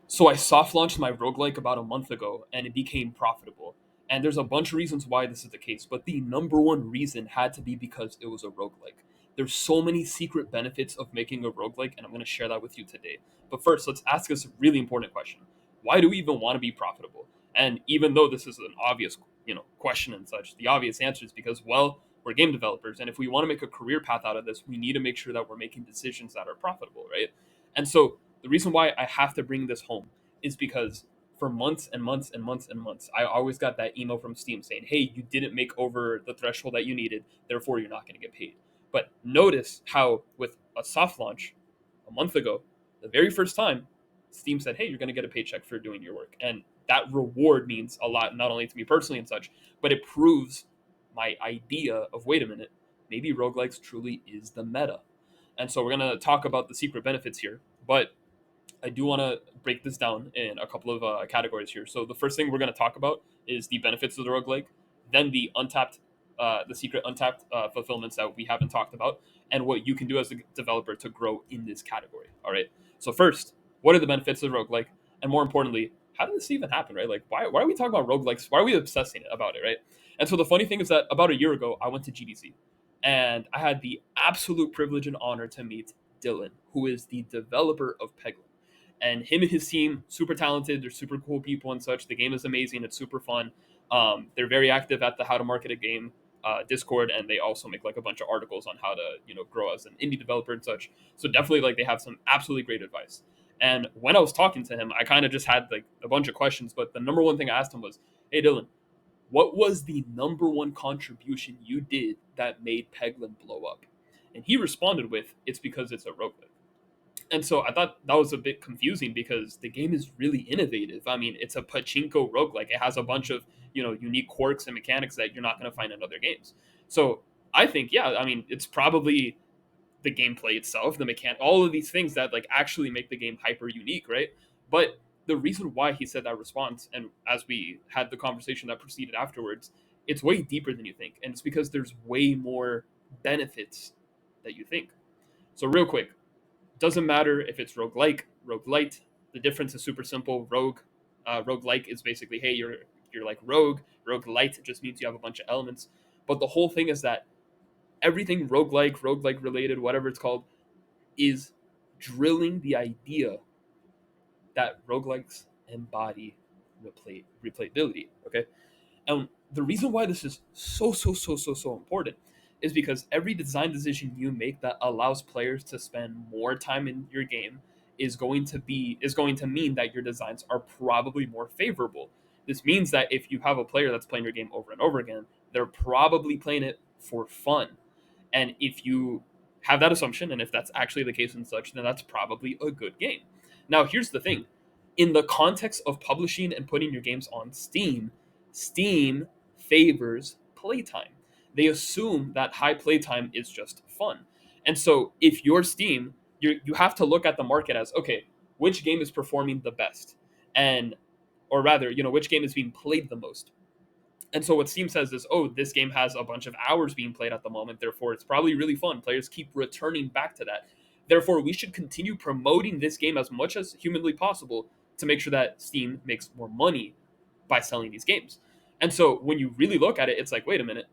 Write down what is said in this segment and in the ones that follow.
So I soft launched my roguelike about a month ago and it became profitable. And there's a bunch of reasons why this is the case, but the number one reason had to be because it was a roguelike. There's so many secret benefits of making a roguelike, and I'm going to share that with you today. But first, let's ask us a really important question. Why do we even want to be profitable? And even though this is an obvious, question and such, the obvious answer is because, well, we're game developers, and if we want to make a career path out of this, we need to make sure that we're making decisions that are profitable, right? And so the reason why I have to bring this home is because for months and months and months and months, I always got that email from Steam saying, hey, you didn't make over the threshold that you needed, therefore you're not going to get paid. But notice how, with a soft launch a month ago, the very first time, Steam said, hey, you're going to get a paycheck for doing your work. And that reward means a lot, not only to me personally and such, but it proves my idea of, wait a minute, maybe roguelikes truly is the meta. And so we're going to talk about the secret benefits here. But I do want to break this down in a couple of categories here. So the first thing we're going to talk about is the benefits of the roguelike, then the secret untapped fulfillments that we haven't talked about, and what you can do as a developer to grow in this category. All right. So first, what are the benefits of roguelike, and more importantly, how did this even happen? Right? Like, why are we talking about roguelikes? Why are we obsessing about it? Right? And so the funny thing is that about a year ago, I went to GDC, and I had the absolute privilege and honor to meet Dylan, who is the developer of Peglin. And him and his team, super talented. They're super cool people and such. The game is amazing. It's super fun. They're very active at the How to Market a Game Discord, and they also make like a bunch of articles on how to grow as an indie developer and such. So definitely like they have some absolutely great advice. And when I was talking to him, I kind of just had like a bunch of questions, but the number one thing I asked him was, "Hey Dylan, what was the number one contribution you did that made Peglin blow up?" And he responded with, "It's because it's a roguelike." And so I thought that was a bit confusing because the game is really innovative. I mean, it's a pachinko roguelike. It has a bunch of, unique quirks and mechanics that you're not going to find in other games. So I think, yeah, I mean, it's probably the gameplay itself, the mechanic, all of these things that like actually make the game hyper unique, right? But the reason why he said that response, and as we had the conversation that proceeded afterwards, it's way deeper than you think. And it's because there's way more benefits that you think. So real quick, doesn't matter if it's roguelike, roguelite. The difference is super simple. Roguelike is basically, hey, you're like rogue. Roguelite just means you have a bunch of elements. But the whole thing is that everything roguelike related, whatever it's called, is drilling the idea that roguelikes embody replayability. Okay, and the reason why this is so important is because every design decision you make that allows players to spend more time in your game is going to mean that your designs are probably more favorable. This means that if you have a player that's playing your game over and over again, they're probably playing it for fun. And if you have that assumption, and if that's actually the case and such, then that's probably a good game. Now, here's the thing: in the context of publishing and putting your games on Steam, Steam favors playtime. They assume that high playtime is just fun. And so if you're Steam, you have to look at the market as, okay, which game is performing the best? And or rather, which game is being played the most? And so what Steam says is, oh, this game has a bunch of hours being played at the moment, therefore it's probably really fun. Players keep returning back to that. Therefore, we should continue promoting this game as much as humanly possible to make sure that Steam makes more money by selling these games. And so when you really look at it, it's like, wait a minute.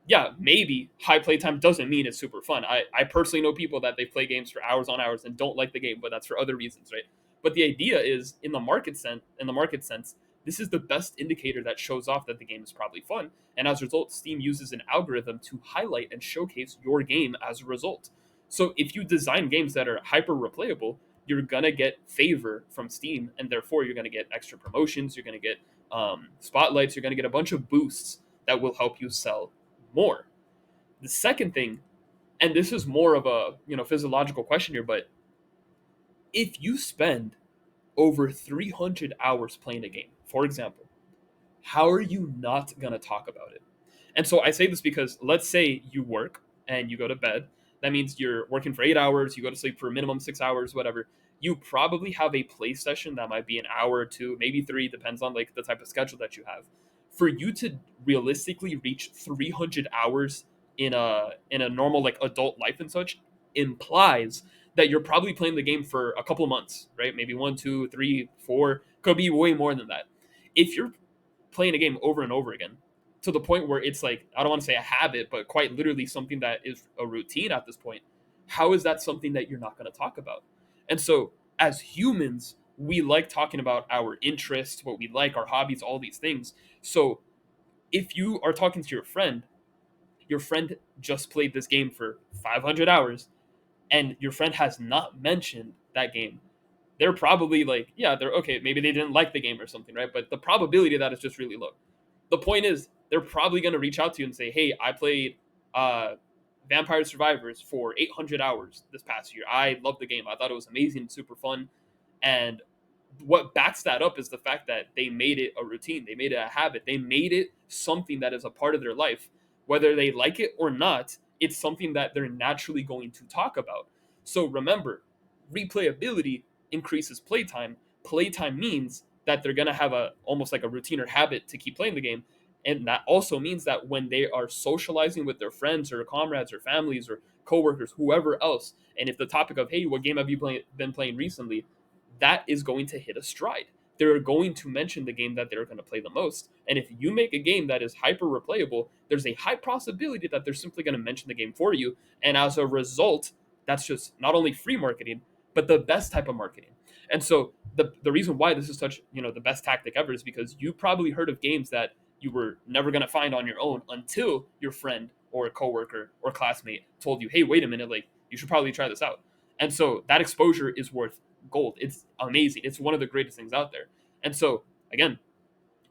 Yeah, maybe high playtime doesn't mean it's super fun. I personally know people that they play games for hours on hours and don't like the game, but that's for other reasons, right? But the idea is in the market sense, this is the best indicator that shows off that the game is probably fun. And as a result, Steam uses an algorithm to highlight and showcase your game as a result. So if you design games that are hyper replayable, you're gonna get favor from Steam, and therefore you're gonna get extra promotions, you're gonna get spotlights, you're gonna get a bunch of boosts that will help you sell more. The second thing, and this is more of a physiological question here, but if you spend over 300 hours playing a game, for example, how are you not going to talk about it? And so I say this because let's say you work and you go to bed. That means you're working for 8 hours, you go to sleep for a minimum 6 hours, whatever. You probably have a play session that might be an hour or two, maybe three, depends on like the type of schedule that you have. For you to realistically reach 300 hours in a normal like adult life and such implies that you're probably playing the game for a couple of months, right? Maybe 1, 2, 3, 4, could be way more than that. If you're playing a game over and over again to the point where it's like, I don't want to say a habit, but quite literally something that is a routine at this point, how is that something that you're not going to talk about? And so as humans, we like talking about our interests, what we like, our hobbies, all these things. So if you are talking to your friend just played this game for 500 hours and your friend has not mentioned that game, they're probably like, yeah, they're okay. Maybe they didn't like the game or something, right? But the probability of that is just really low. The point is, they're probably going to reach out to you and say, hey, I played uh, Vampire Survivors for 800 hours this past year. I loved the game. I thought it was amazing and super fun. And what backs that up is the fact that they made it a routine. They made it a habit. They made it something that is a part of their life. Whether they like it or not, it's something that they're naturally going to talk about. So remember, replayability increases playtime. Playtime means that they're going to have a almost like a routine or habit to keep playing the game. And that also means that when they are socializing with their friends or comrades or families or coworkers, whoever else, and if the topic of, hey, what game have you been playing recently, that is going to hit a stride. They're going to mention the game that they're going to play the most. And if you make a game that is hyper replayable, there's a high possibility that they're simply going to mention the game for you. And as a result, that's just not only free marketing, but the best type of marketing. And so the reason why this is such, the best tactic ever is because you probably heard of games that you were never going to find on your own until your friend or a coworker or classmate told you, hey, wait a minute, like you should probably try this out. And so that exposure is worth gold. It's amazing. It's one of the greatest things out there. And so, again,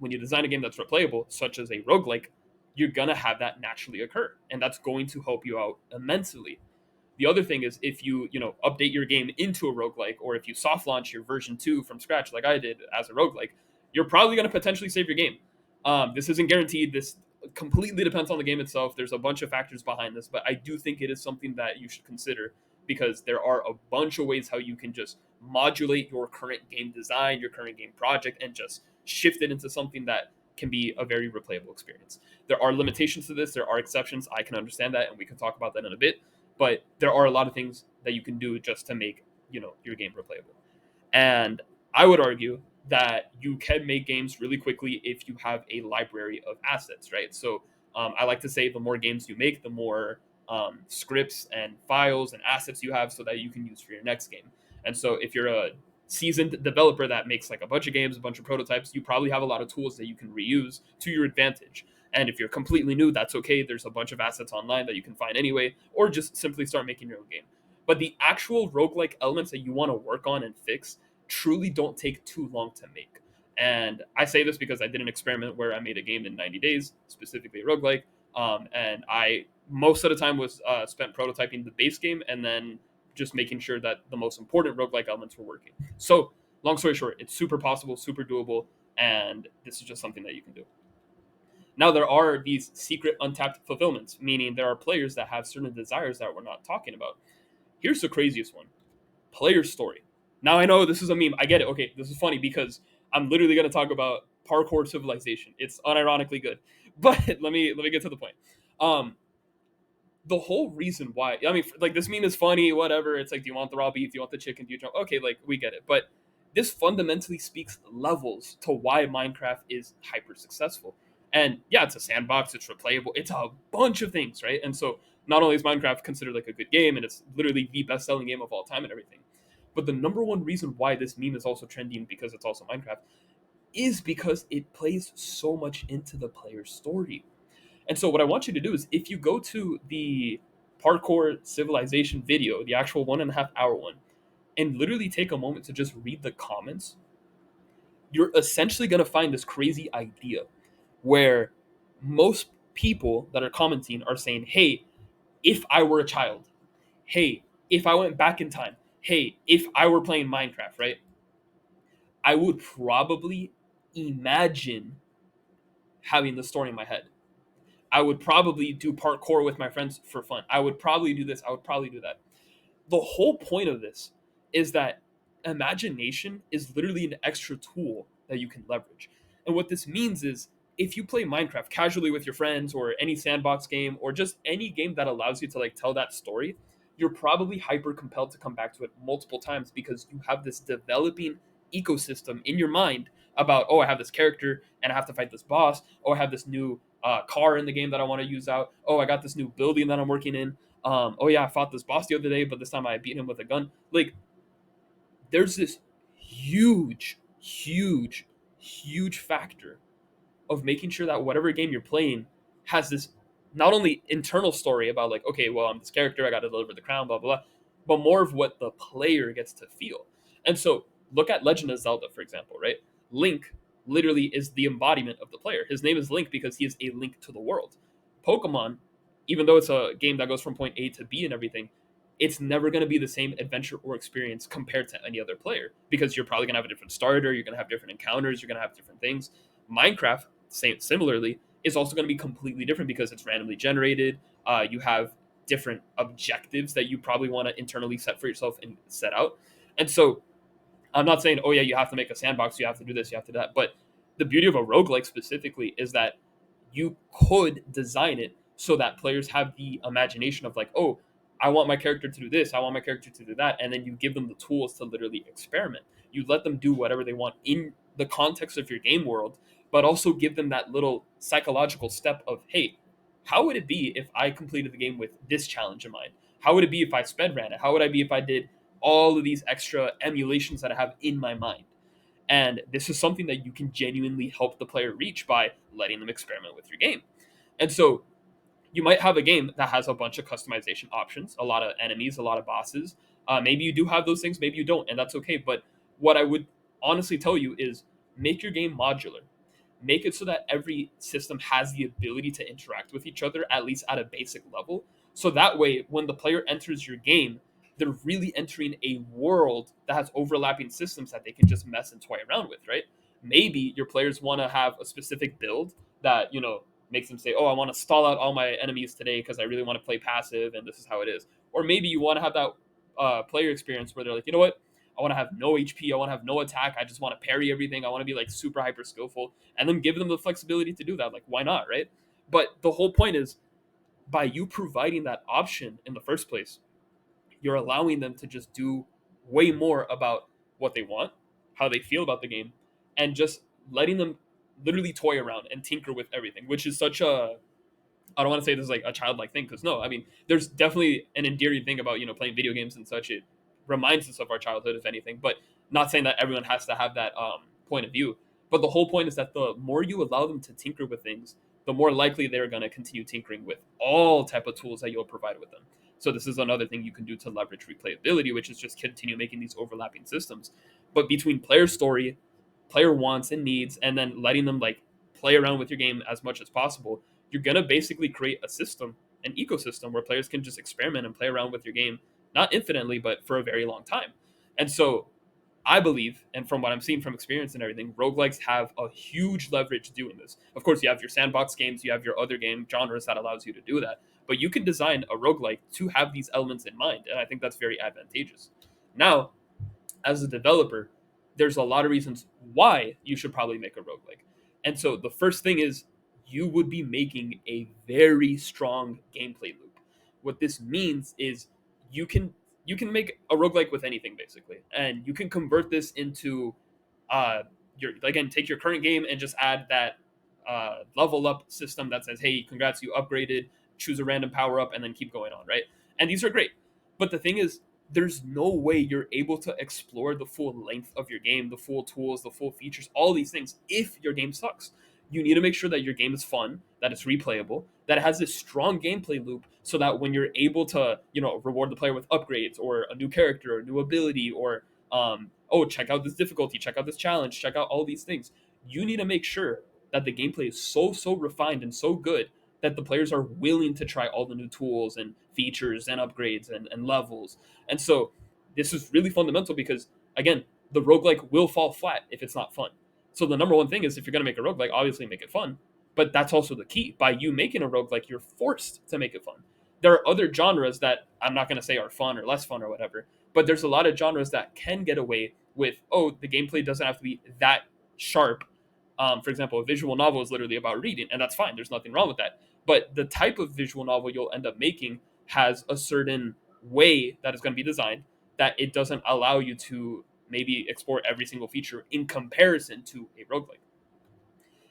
when you design a game that's replayable, such as a roguelike, you're going to have that naturally occur. And that's going to help you out immensely. The other thing is if you update your game into a roguelike, or if you soft launch your version 2 from scratch like I did as a roguelike, you're probably going to potentially save your game. This isn't guaranteed. This completely depends on the game itself. There's a bunch of factors behind this, but I do think it is something that you should consider because there are a bunch of ways how you can just modulate your current game design, your current game project, and just shift it into something that can be a very replayable experience. There are limitations to this. There are exceptions. I can understand that, and we can talk about that in a bit. But there are a lot of things that you can do just to make your game replayable. And I would argue that you can make games really quickly if you have a library of assets, right? So I like to say the more games you make, the more scripts and files and assets you have so that you can use for your next game. And so if you're a seasoned developer that makes like a bunch of games, a bunch of prototypes, you probably have a lot of tools that you can reuse to your advantage. And if you're completely new, that's okay. There's a bunch of assets online that you can find anyway, or just simply start making your own game. But the actual roguelike elements that you want to work on and fix truly don't take too long to make. And I say this because I did an experiment where I made a game in 90 days, specifically a roguelike. And I, most of the time, was spent prototyping the base game and then just making sure that the most important roguelike elements were working. So, long story short, it's super possible, super doable, and this is just something that you can do. Now, there are these secret untapped fulfillments, meaning there are players that have certain desires that we're not talking about. Here's the craziest one: player story. Now, I know this is a meme. I get it. Okay, this is funny because I'm literally going to talk about parkour civilization. It's unironically good. But let me get to the point. Um, the whole reason why, I mean, like, this meme is funny, whatever. It's like, do you want the raw beef? Do you want the chicken? Do you jump? Okay, like, we get it. But this fundamentally speaks levels to why Minecraft is hyper successful. And yeah, it's a sandbox, it's replayable, it's a bunch of things, right? And so not only is Minecraft considered like a good game and it's literally the best selling game of all time and everything, but the number one reason why this meme is also trending because it's also Minecraft is because it plays so much into the player's story. And so what I want you to do is if you go to the parkour civilization video, the actual 1.5 hour one, and literally take a moment to just read the comments, you're essentially going to find this crazy idea where most people that are commenting are saying, hey, if I were a child, hey, if I went back in time, hey, if I were playing Minecraft, right? I would probably imagine having the story in my head. I would probably do parkour with my friends for fun. I would probably do this. I would probably do that. The whole point of this is that imagination is literally an extra tool that you can leverage. And what this means is if you play Minecraft casually with your friends or any sandbox game or just any game that allows you to like tell that story, you're probably hyper compelled to come back to it multiple times because you have this developing ecosystem in your mind about, oh, I have this character and I have to fight this boss. Oh, I have this new car in the game that I want to use out. Oh, I got this new building that I'm working in. Oh yeah, I fought this boss the other day, but this time I beat him with a gun. Like, there's this huge factor of making sure that whatever game you're playing has this not only internal story about like, okay, well, I'm this character, I got to deliver the crown, blah blah blah, but more of what the player gets to feel. And so look at Legend of Zelda, for example, right? Link literally is the embodiment of the player. His name is Link because he is a link to the world. Pokemon, even though it's a game that goes from point A to B and everything, it's never going to be the same adventure or experience compared to any other player because you're probably going to have a different starter, you're going to have different encounters, you're going to have different things. Minecraft, similarly, is also going to be completely different because it's randomly generated. You have different objectives that you probably want to internally set for yourself and set out. And so I'm not saying, oh yeah, you have to make a sandbox, you have to do this, you have to do that. But the beauty of a roguelike specifically is that you could design it so that players have the imagination of like, oh, I want my character to do this, I want my character to do that, and then you give them the tools to literally experiment. You let them do whatever they want in the context of your game world, but also give them that little psychological step of, hey, how would it be if I completed the game with this challenge in mind? How would it be if I sped ran it? How would I be if I did all of these extra emulations that I have in my mind? And this is something that you can genuinely help the player reach by letting them experiment with your game. And so you might have a game that has a bunch of customization options, a lot of enemies, a lot of bosses. Maybe you do have those things, maybe you don't, and that's okay. But what I would honestly tell you is make your game modular. Make it so that every system has the ability to interact with each other, at least at a basic level. So that way, when the player enters your game, they're really entering a world that has overlapping systems that they can just mess and toy around with, right? Maybe your players want to have a specific build that, makes them say, oh, I want to stall out all my enemies today because I really want to play passive and this is how it is. Or maybe you want to have that player experience where they're like, you know what? I want to have no HP. I want to have no attack. I just want to parry everything. I want to be like super hyper skillful and then give them the flexibility to do that. Like, why not? Right. But the whole point is by you providing that option in the first place, you're allowing them to just do way more about what they want, how they feel about the game, and just letting them literally toy around and tinker with everything, which is such a, I don't want to say this is like a childlike thing because no, I mean there's definitely an endearing thing about playing video games and such. It reminds us of our childhood, if anything. But not saying that everyone has to have that point of view. But the whole point is that the more you allow them to tinker with things, the more likely they're going to continue tinkering with all type of tools that you'll provide with them. So this is another thing you can do to leverage replayability, which is just continue making these overlapping systems. But between player story, player wants and needs, and then letting them like play around with your game as much as possible, you're gonna basically create a system, an ecosystem where players can just experiment and play around with your game, not infinitely, but for a very long time. And so I believe, and from what I'm seeing from experience and everything, roguelikes have a huge leverage doing this. Of course, you have your sandbox games, you have your other game genres that allows you to do that, but you can design a roguelike to have these elements in mind, and I think that's very advantageous. Now, as a developer, there's a lot of reasons why you should probably make a roguelike. And so the first thing is you would be making a very strong gameplay loop. What this means is you can you can make a roguelike with anything basically. And you can convert this into your, again, take your current game and just add that level up system that says, hey, congrats, you upgraded, choose a random power up, and then keep going on, right? And these are great. But the thing is, there's no way you're able to explore the full length of your game, the full tools, the full features, all these things if your game sucks. You need to make sure that your game is fun, that it's replayable, that it has this strong gameplay loop so that when you're able to, reward the player with upgrades or a new character or a new ability or oh, check out this difficulty, check out this challenge, check out all these things. You need to make sure that the gameplay is so refined and so good that the players are willing to try all the new tools and features and upgrades and levels. And so this is really fundamental because, again, the roguelike will fall flat if it's not fun. So the number one thing is if you're going to make a roguelike, obviously make it fun. But that's also the key. By you making a roguelike, you're forced to make it fun. There are other genres that I'm not going to say are fun or less fun or whatever, but there's a lot of genres that can get away with, oh, the gameplay doesn't have to be that sharp. For example, a visual novel is literally about reading, and that's fine. There's nothing wrong with that. But the type of visual novel you'll end up making has a certain way that is going to be designed that it doesn't allow you to maybe explore every single feature in comparison to a roguelike.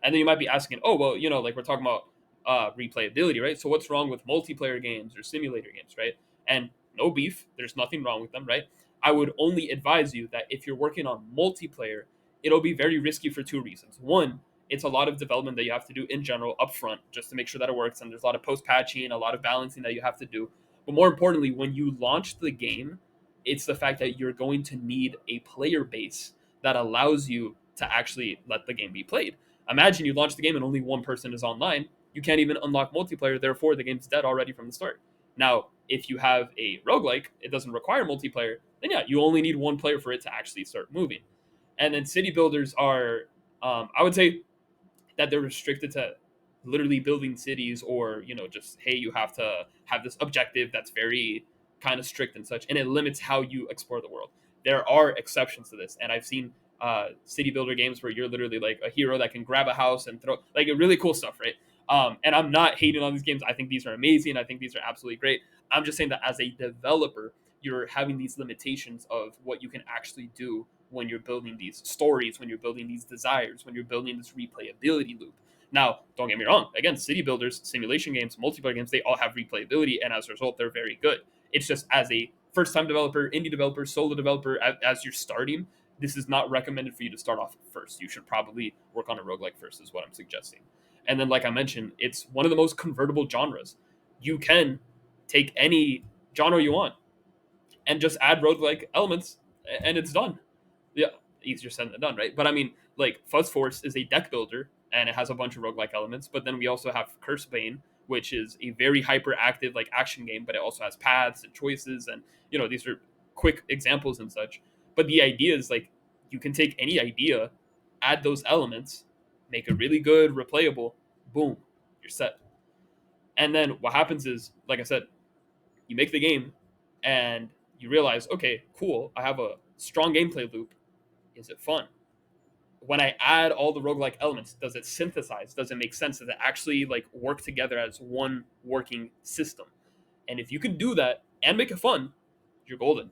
And then you might be asking, oh, well, like we're talking about replayability, right? So what's wrong with multiplayer games or simulator games, right? And no beef, there's nothing wrong with them, right? I would only advise you that if you're working on multiplayer, it'll be very risky for two reasons. One, it's a lot of development that you have to do in general upfront just to make sure that it works. And there's a lot of post patching, a lot of balancing that you have to do. But more importantly, when you launch the game, it's the fact that you're going to need a player base that allows you to actually let the game be played. Imagine you launch the game and only one person is online. You can't even unlock multiplayer, therefore the game's dead already from the start. Now, if you have a roguelike, it doesn't require multiplayer, then yeah, you only need one player for it to actually start moving. And then city builders are, I would say that they're restricted to literally building cities, or just, hey, you have to have this objective that's very kind of strict and such, and it limits how you explore the world. There are exceptions to this, and I've seen city builder games where you're literally like a hero that can grab a house and throw, like, really cool stuff, right? And I'm not hating on these games. I think these are amazing. I think these are absolutely great. I'm just saying that as a developer, you're having these limitations of what you can actually do when you're building these stories, when you're building these desires, when you're building this replayability loop. Now, don't get me wrong. Again, city builders, simulation games, multiplayer games, they all have replayability, and as a result, they're very good. It's just as a first-time developer, indie developer, solo developer, as you're starting, this is not recommended for you to start off first. You should probably work on a roguelike first, is what I'm suggesting. And then, like I mentioned, it's one of the most convertible genres. You can take any genre you want and just add roguelike elements, and it's done. Yeah, easier said than done, right? But I mean, like, Fuzz Force is a deck builder, and it has a bunch of roguelike elements. But then we also have Cursebane, which is a very hyperactive, like, action game, but it also has paths and choices, and these are quick examples and such. But the idea is, like, you can take any idea, add those elements, make it really good, replayable, boom, you're set. And then what happens is, like I said, you make the game, and you realize, okay, cool, I have a strong gameplay loop. Is it fun? When I add all the roguelike elements, does it synthesize? Does it make sense? Does it actually, like, work together as one working system? And if you can do that and make it fun, you're golden.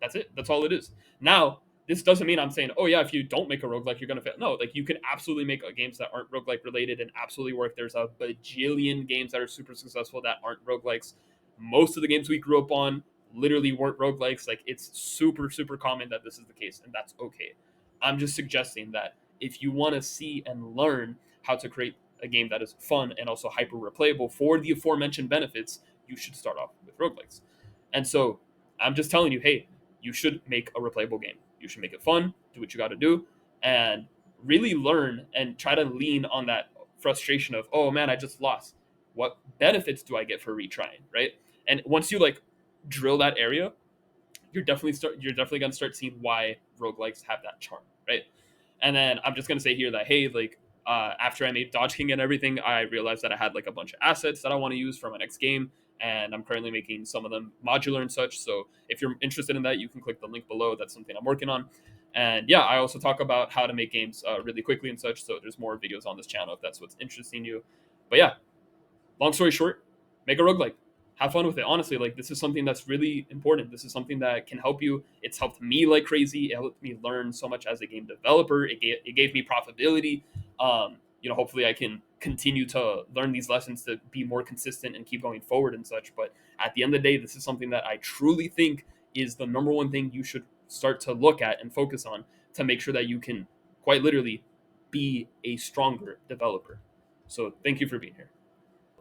That's it. That's all it is. Now, this doesn't mean I'm saying, oh yeah, if you don't make a roguelike, you're gonna fail. No, like, you can absolutely make games that aren't roguelike related and absolutely work. There's a bajillion games that are super successful that aren't roguelikes. Most of the games we grew up on literally weren't roguelikes. Like, it's super, super common that this is the case, and that's okay. I'm just suggesting that if you want to see and learn how to create a game that is fun and also hyper replayable for the aforementioned benefits, you should start off with roguelikes. And so I'm just telling you, hey, you should make a replayable game. You should make it fun, do what you got to do, and really learn and try to lean on that frustration of, oh man, I just lost. What benefits do I get for retrying, right? And once you, like, drill that area, you're definitely gonna start seeing why roguelikes have that charm, right? And then I'm just gonna say here that, hey, like, after I made DodgeKing and everything, I realized that I had, like, a bunch of assets that I want to use for my next game, and I'm currently making some of them modular and such. So if you're interested in that, you can click the link below. That's something I'm working on. And yeah, I also talk about how to make games really quickly and such. So there's more videos on this channel if that's what's interesting you. But yeah, long story short, make a roguelike. Have fun with it. Honestly, like, this is something that's really important. This is something that can help you. It's helped me like crazy. It helped me learn so much as a game developer. It gave me profitability. Hopefully I can continue to learn these lessons to be more consistent and keep going forward and such. But at the end of the day, this is something that I truly think is the number one thing you should start to look at and focus on to make sure that you can quite literally be a stronger developer. So thank you for being here.